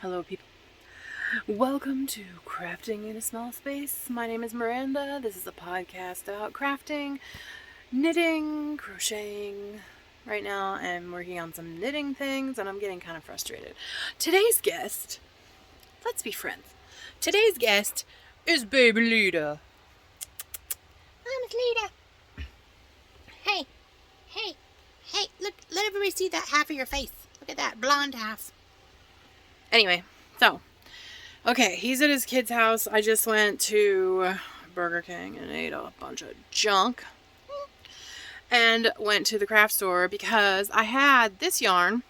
Hello, people. Welcome to Crafting in a Small Space. My name is Miranda. This is a podcast about crafting, knitting, crocheting. Right now, I'm working on some knitting things and I'm getting kind of frustrated. Today's guest, let's be friends. Today's guest is Baby Lita. Hi, Miss Lita. Hey, look, let everybody see that half of your face. Look at that blonde half. Anyway, okay, he's at his kid's house. I just went to Burger King and ate a bunch of junk. And went to the craft store because I had this yarn,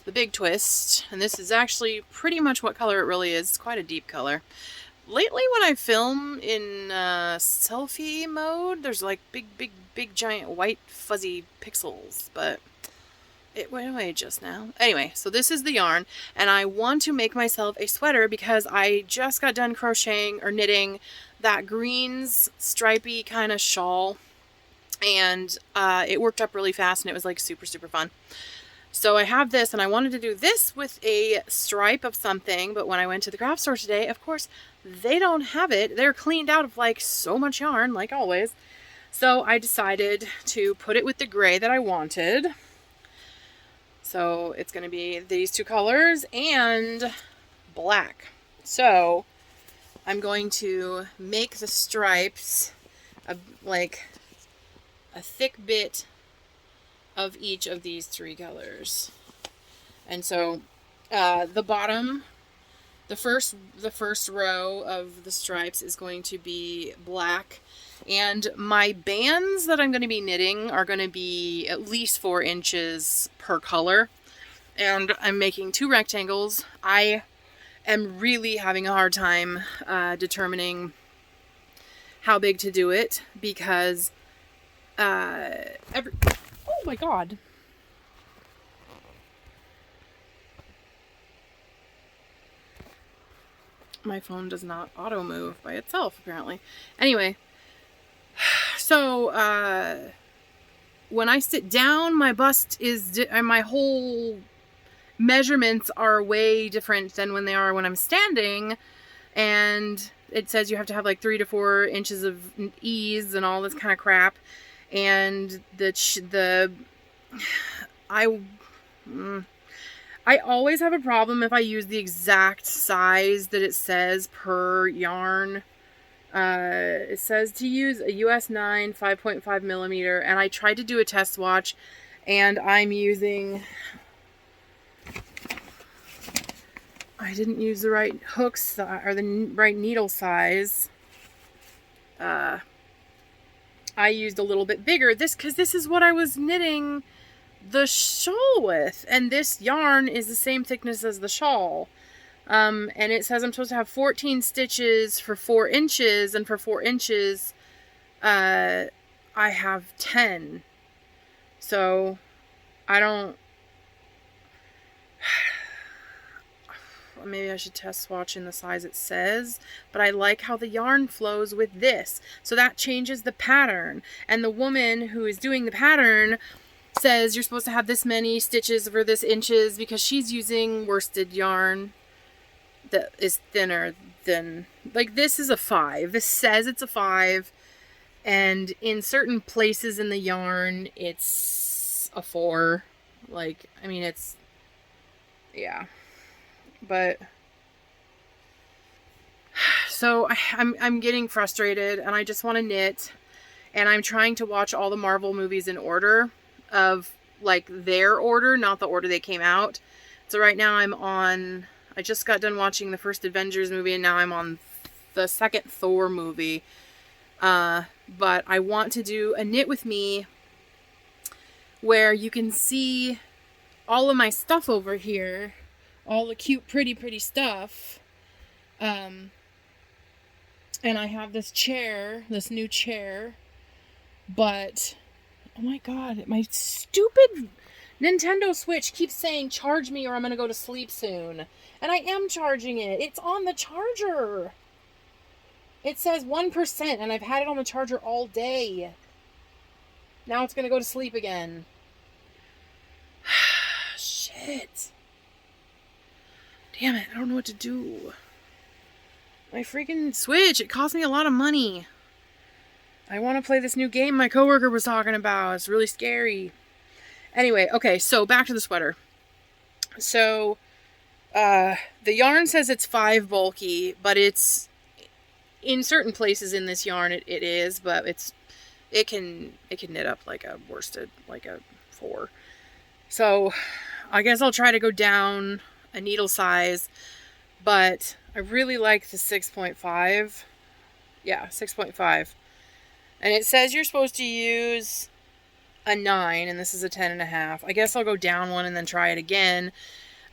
the Big Twist, and this is actually pretty much what color it really is. It's quite a deep color. Lately when I film in selfie mode, there's like big giant white fuzzy pixels, but it went away just now. Anyway, so this is the yarn, and I want to make myself a sweater because I just got done crocheting or knitting that greens stripy kind of shawl, and it worked up really fast, and it was like super fun. So I have this, and I wanted to do this with a stripe of something, but when I went to the craft store today, of course, they don't have it. They're cleaned out of like so much yarn, like always. So I decided to put it with the gray that I wanted. So it's going to be these two colors and black. So I'm going to make the stripes of like a thick bit of each of these three colors. And so the bottom, the first row of the stripes is going to be black, and my bands that I'm going to be knitting are going to be at least 4 inches per color, and I'm making 2 rectangles. I am really having a hard time determining how big to do it because oh my god. My phone does not auto move by itself, apparently. Anyway, so when I sit down, my bust is my whole measurements are way different than when they are when I'm standing, and it says you have to have like 3 to 4 inches of ease and all this kind of crap, and I always have a problem if I use the exact size that it says per yarn. It says to use a US 9 5.5 millimeter, and I tried to do a test swatch, and I'm using... I didn't use the right hooks or the right needle size. I used a little bit bigger because this is what I was knitting the shawl with, and this yarn is the same thickness as the shawl. And it says I'm supposed to have 14 stitches for 4 inches, and for 4 inches, I have 10. So, I don't... Maybe I should test swatch in the size it says, but I like how the yarn flows with this. So that changes the pattern. And the woman who is doing the pattern says you're supposed to have this many stitches for this inches because she's using worsted yarn that is thinner than, like, this is a 5. This says it's a 5, and in certain places in the yarn it's a 4. Like, I mean, it's, yeah. But so I'm getting frustrated, and I just want to knit, and I'm trying to watch all the Marvel movies in order of like their order, not the order they came out. So right now I just got done watching the first Avengers movie, and now I'm on the second Thor movie. But I want to do a knit with me where you can see all of my stuff over here, all the cute, pretty stuff. And I have this chair, this new chair, but oh my god, my stupid Nintendo Switch keeps saying charge me or I'm gonna go to sleep soon. And I am charging it. It's on the charger. It says 1%, and I've had it on the charger all day. Now it's gonna go to sleep again. Shit. Damn it, I don't know what to do. My freaking Switch, it cost me a lot of money. I want to play this new game my coworker was talking about. It's really scary. Anyway, okay, so back to the sweater. So, the yarn says it's 5 bulky, but it's, in certain places in this yarn it is, but it can knit up like a worsted, like a 4. So, I guess I'll try to go down a needle size, but I really like the 6.5. Yeah, 6.5. And it says you're supposed to use a 9, and this is a 10.5. I guess I'll go down one and then try it again.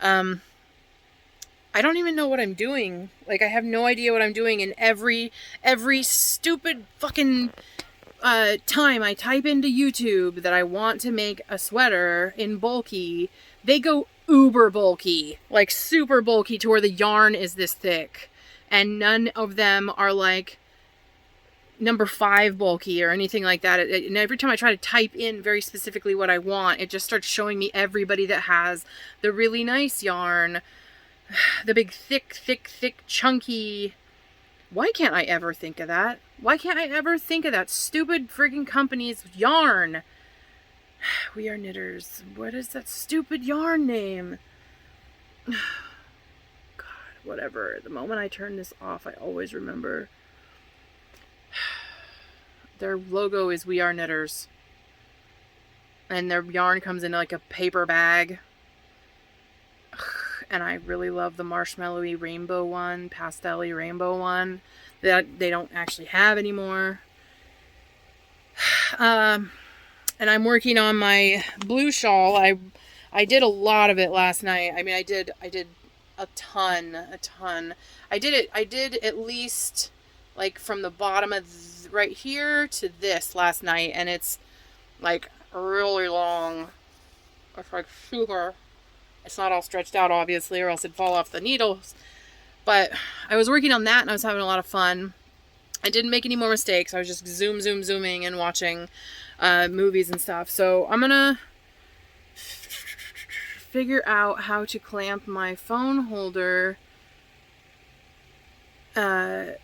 I don't even know what I'm doing. Like, I have no idea what I'm doing, and every stupid fucking time I type into YouTube that I want to make a sweater in bulky, they go uber bulky, like super bulky, to where the yarn is this thick, and none of them are like number 5 bulky or anything like that. And every time I try to type in very specifically what I want, it just starts showing me everybody that has the really nice yarn, the big thick chunky. Why can't I ever think of that? Why can't I ever think of that stupid friggin' company's yarn? We Are Knitters. What is that stupid yarn name? God, whatever. The moment I turn this off, I always remember. Their logo is We Are Knitters. And their yarn comes in like a paper bag. And I really love the marshmallowy rainbow one, pastel-y rainbow one that they don't actually have anymore. And I'm working on my blue shawl. I did a lot of it last night. I mean, I did a ton. I did at least like from the bottom of right here to this last night, and it's like really long. It's like super. It's not all stretched out, obviously, or else it'd fall off the needles. But I was working on that, and I was having a lot of fun. I didn't make any more mistakes. I was just zooming and watching movies and stuff. So I'm gonna figure out how to clamp my phone holder. I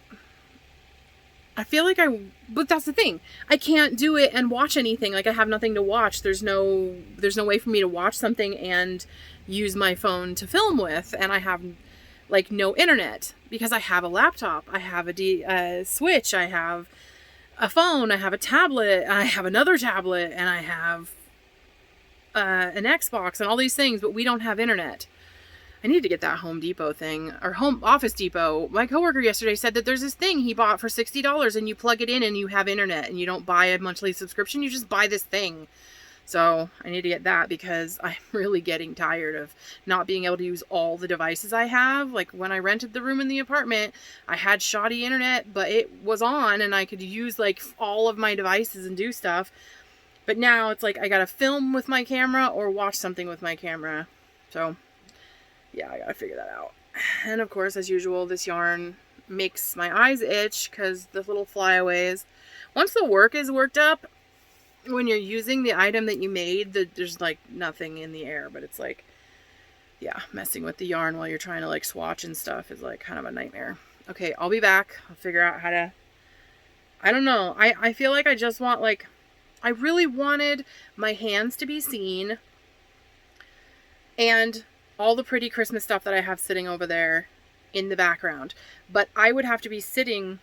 feel like but that's the thing. I can't do it and watch anything. Like, I have nothing to watch. There's no way for me to watch something and use my phone to film with. And I have like no internet because I have a laptop. I have a Switch. I have a phone. I have a tablet. I have another tablet, and I have an Xbox and all these things, but we don't have internet. I need to get that Home Depot thing, or Office Depot. My coworker yesterday said that there's this thing he bought for $60 and you plug it in and you have internet and you don't buy a monthly subscription. You just buy this thing. So I need to get that because I'm really getting tired of not being able to use all the devices I have. Like, when I rented the room in the apartment, I had shoddy internet, but it was on and I could use like all of my devices and do stuff. But now it's like I gotta film with my camera or watch something with my camera. So yeah, I gotta figure that out. And of course, as usual, this yarn makes my eyes itch because the little flyaways. Once the work is worked up, when you're using the item that you made, there's like nothing in the air, but it's like, yeah, messing with the yarn while you're trying to like swatch and stuff is like kind of a nightmare. Okay, I'll be back. I'll figure out how to, I don't know. I feel like I just want like, I really wanted my hands to be seen and all the pretty Christmas stuff that I have sitting over there in the background. But I would have to be sitting.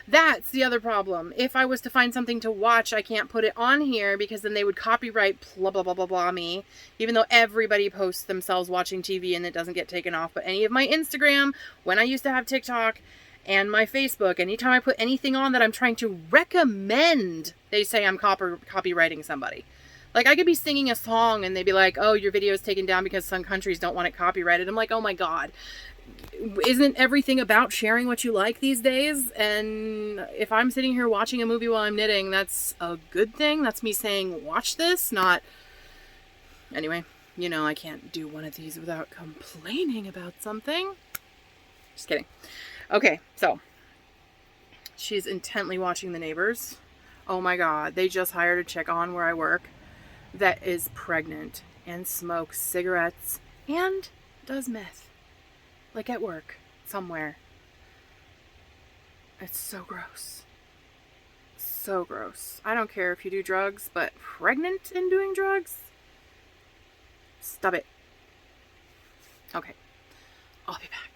That's the other problem. If I was to find something to watch, I can't put it on here because then they would copyright blah, blah, blah, blah, blah me. Even though everybody posts themselves watching TV and it doesn't get taken off. But any of my Instagram, when I used to have TikTok, and my Facebook, anytime I put anything on that I'm trying to recommend, they say I'm copywriting somebody. Like, I could be singing a song and they'd be like, oh, your video is taken down because some countries don't want it copyrighted. I'm like, oh my God. Isn't everything about sharing what you like these days? And if I'm sitting here watching a movie while I'm knitting, that's a good thing. That's me saying, watch this, not... Anyway, you know, I can't do one of these without complaining about something. Just kidding. Okay, so she's intently watching The Neighbors. Oh my God. They just hired a chick on where I work that is pregnant and smokes cigarettes and does meth. Like at work, somewhere. It's so gross. So gross. I don't care if you do drugs, but pregnant and doing drugs? Stop it. Okay. I'll be back.